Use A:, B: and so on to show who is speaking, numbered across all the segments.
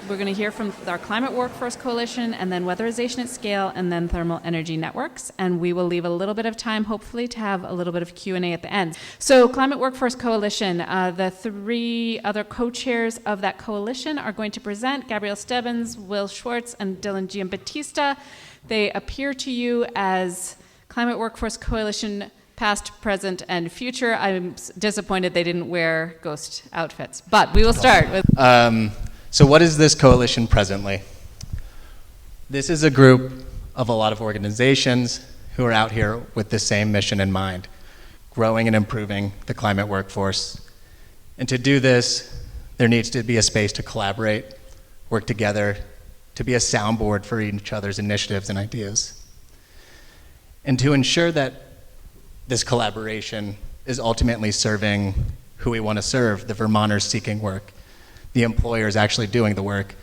A: We're going to hear from our Climate Workforce Coalition, and then Weatherization at Scale, and then Thermal Energy Networks. And we will leave a little bit of time, hopefully, to have a little bit of Q&A at the end. So Climate Workforce Coalition, the three other co-chairs of that coalition are going to present: Gabrielle Stebbins, Will Schwartz, and Dylan Giambattista. They appear to you as Climate Workforce Coalition past, present, and future. I'm disappointed they didn't wear ghost outfits, but we will start with...
B: So what is this coalition presently? This is a group of a lot of organizations who are out here with the same mission in mind: growing and improving the climate workforce. And to do this, there needs to be a space to collaborate, work together, to be a soundboard for each other's initiatives and ideas. And to ensure that this collaboration is ultimately serving who we want to serve, the Vermonters seeking work, the employers actually doing the work,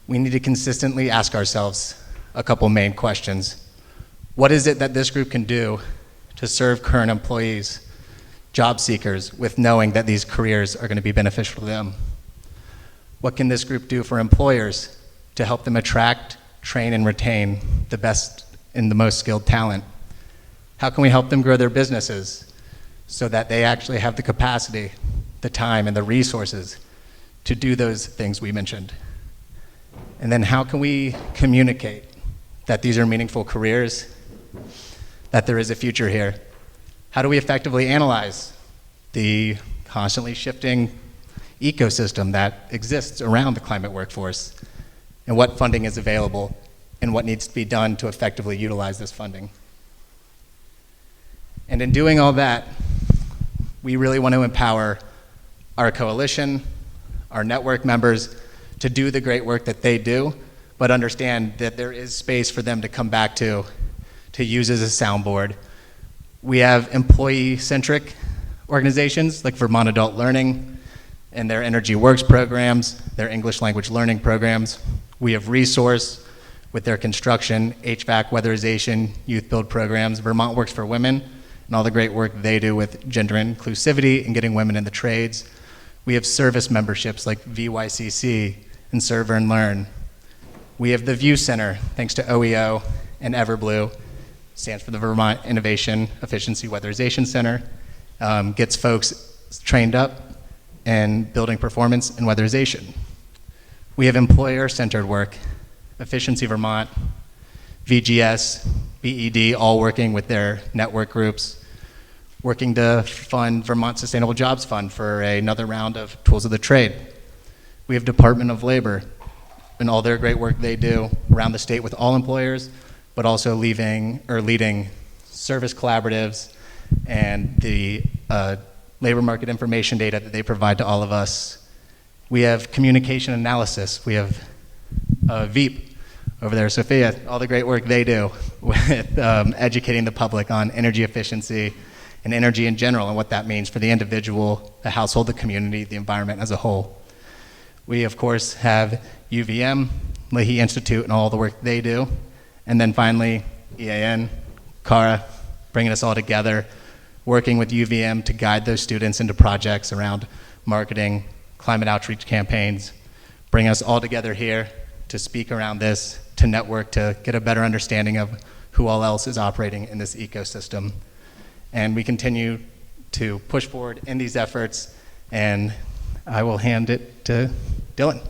B: we need to consistently ask ourselves a couple main questions. What is it that this group can do to serve current employees, job seekers, with knowing that these careers are going to be beneficial to them? What can this group do for employers to help them attract, train, and retain the best and the most skilled talent? How can we help them grow their businesses so that they actually have the capacity, the time, and the resources to do those things we mentioned? And then how can we communicate that these are meaningful careers, that there is a future here? How do we effectively analyze the constantly shifting ecosystem that exists around the climate workforce, and what funding is available, and what needs to be done to effectively utilize this funding? And in doing all that, we really want to empower our coalition, our network members, to do the great work that they do, but understand that there is space for them to come back to use as a soundboard. We have employee-centric organizations like Vermont Adult Learning and their Energy Works programs, their English language learning programs. We have Resource with their construction, HVAC, weatherization, youth build programs, Vermont Works for Women, and all the great work they do with gender inclusivity and getting women in the trades. We have service memberships like VYCC and Serve and Learn. We have the View Center, thanks to OEO and Everblue, stands for the Vermont Innovation Efficiency Weatherization Center, gets folks trained up in building performance and weatherization. We have employer-centered work, Efficiency Vermont, VGS, BED, all working with their network groups, working to fund Vermont Sustainable Jobs Fund for another round of Tools of the Trade. We have Department of Labor and all their great work they do around the state with all employers, but also leading service collaboratives and the labor market information data that they provide to all of us. We have communication analysis. We have Veep over there, Sophia, all the great work they do with educating the public on energy efficiency and energy in general and what that means for the individual, the household, the community, the environment as a whole. We, of course, have UVM, Leahy Institute, and all the work they do. And then finally, EAN, Cara, bringing us all together, working with UVM to guide those students into projects around marketing, climate outreach campaigns, bring us all together here to speak around this, to network, to get a better understanding of who all else is operating in this ecosystem. And we continue to push forward in these efforts, and I will hand it to Dylan.